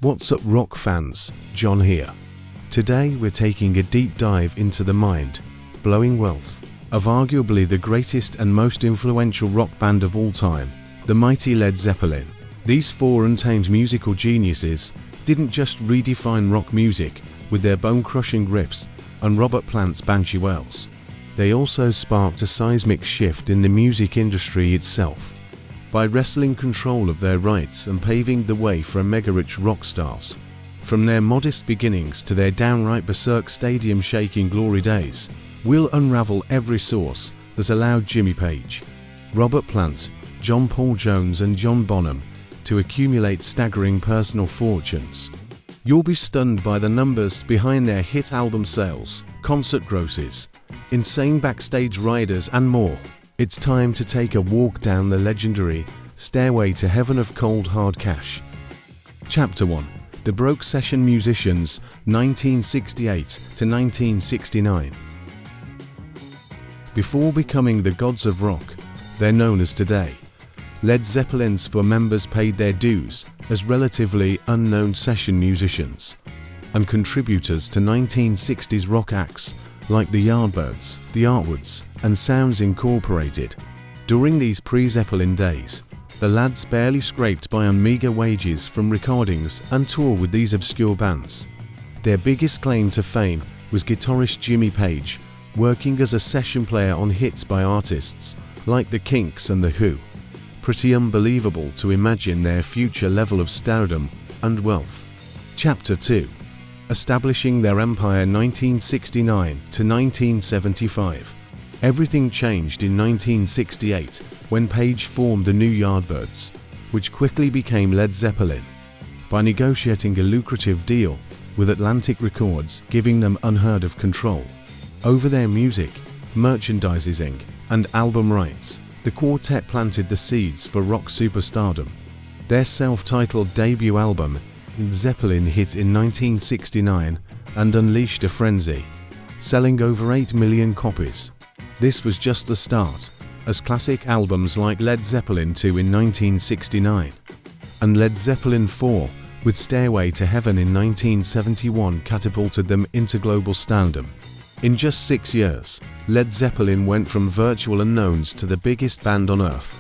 What's up, rock fans? John here. Today we're taking a deep dive into the mind-blowing wealth of arguably the greatest and most influential rock band of all time, the mighty Led Zeppelin. These four untamed musical geniuses didn't just redefine rock music with their bone-crushing riffs and Robert Plant's Banshee Wails. They also sparked a seismic shift in the music industry itself by wresting control of their rights and paving the way for mega-rich rock stars. From their modest beginnings to their downright berserk stadium-shaking glory days, we'll unravel every source that allowed Jimmy Page, Robert Plant, John Paul Jones and John Bonham to accumulate staggering personal fortunes. You'll be stunned by the numbers behind their hit album sales, concert grosses, insane backstage riders and more. It's time to take a walk down the legendary Stairway to Heaven of cold hard cash. Chapter 1. The Broke Session Musicians, 1968 to 1969. Before becoming the gods of rock they're known as today, Led Zeppelin's four members paid their dues as relatively unknown session musicians and contributors to 1960s rock acts like the Yardbirds, the Artwoods, and Sounds Incorporated. During these pre-Zeppelin days, the lads barely scraped by on meager wages from recordings and tour with these obscure bands. Their biggest claim to fame was guitarist Jimmy Page, working as a session player on hits by artists like The Kinks and The Who. Pretty unbelievable to imagine their future level of stardom and wealth. Chapter 2. Establishing their empire 1969 to 1975. Everything changed in 1968 when Page formed the new Yardbirds, which quickly became Led Zeppelin, by negotiating a lucrative deal with Atlantic Records, giving them unheard of control over their music, merchandising, and album rights. The quartet planted the seeds for rock superstardom. Their self-titled debut album, Zeppelin, hit in 1969 and unleashed a frenzy, selling over 8 million copies. This was just the start, as classic albums like Led Zeppelin 2 in 1969 and Led Zeppelin 4 with Stairway to Heaven in 1971 catapulted them into global stardom. In just 6 years, Led Zeppelin went from virtual unknowns to the biggest band on earth.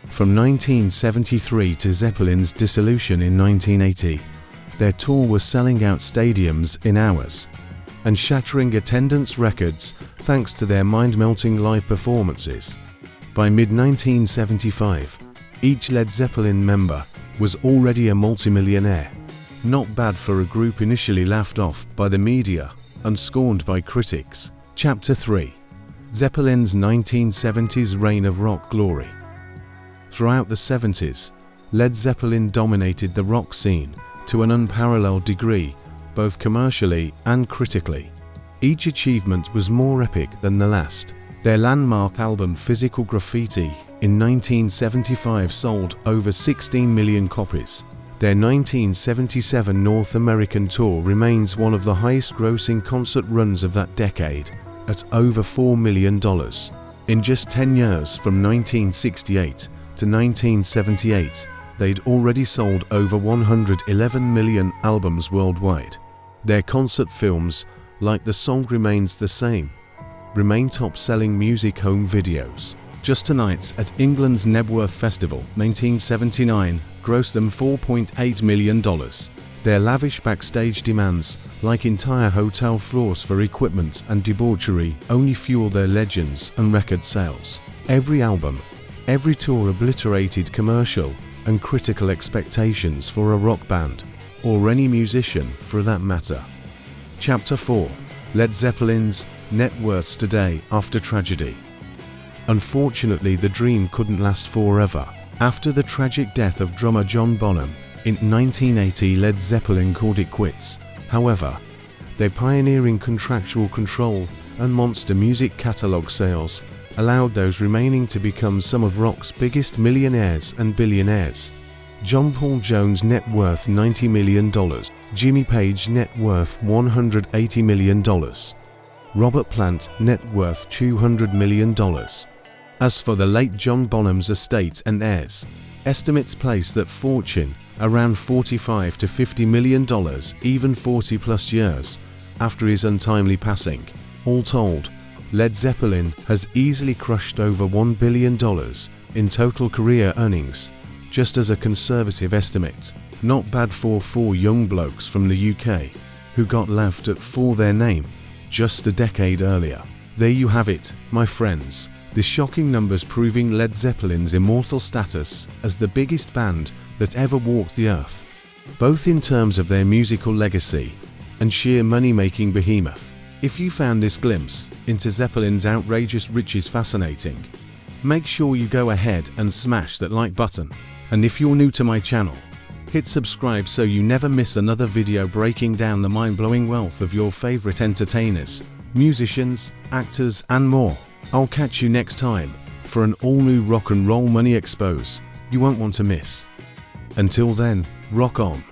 From 1973 to Zeppelin's dissolution in 1980, their tour was selling out stadiums in hours and shattering attendance records thanks to their mind-melting live performances. By mid-1975, each Led Zeppelin member was already a multimillionaire. Not bad for a group initially laughed off by the media and scorned by critics. Chapter 3. Zeppelin's 1970s reign of rock glory. Throughout the 70s, Led Zeppelin dominated the rock scene to an unparalleled degree, both commercially and critically. Each achievement was more epic than the last. Their landmark album Physical Graffiti in 1975 sold over 16 million copies. Their 1977 North American tour remains one of the highest-grossing concert runs of that decade, at over $4 million. In just 10 years, from 1968 to 1978, they'd already sold over 111 million albums worldwide. Their concert films, like The Song Remains the Same, remain top-selling music home videos. Just tonight's at England's Knebworth Festival 1979 grossed them $4.8 million. Their lavish backstage demands, like entire hotel floors for equipment and debauchery, only fuel their legends and record sales. Every album, every tour obliterated commercial and critical expectations for a rock band, or any musician for that matter. Chapter 4. Led Zeppelin's net worths today after tragedy. Unfortunately, the dream couldn't last forever. After the tragic death of drummer John Bonham in 1980, Led Zeppelin called it quits. However, their pioneering contractual control and monster music catalog sales allowed those remaining to become some of rock's biggest millionaires and billionaires. John Paul Jones' net worth $90 million. Jimmy Page net worth $180 million. Robert Plant net worth $200 million. As for the late John Bonham's estate and heirs, estimates place that fortune around $45 to $50 million, even 40 plus years after his untimely passing. All told, Led Zeppelin has easily crushed over $1 billion in total career earnings, just as a conservative estimate. Not bad for four young blokes from the UK who got laughed at for their name just a decade earlier. There you have it, my friends, the shocking numbers proving Led Zeppelin's immortal status as the biggest band that ever walked the earth, both in terms of their musical legacy and sheer money-making behemoth. If you found this glimpse into Zeppelin's outrageous riches fascinating, make sure you go ahead and smash that like button. And if you're new to my channel, hit subscribe so you never miss another video breaking down the mind-blowing wealth of your favorite entertainers, musicians, actors, and more. I'll catch you next time for an all-new rock and roll money expose you won't want to miss. Until then, rock on.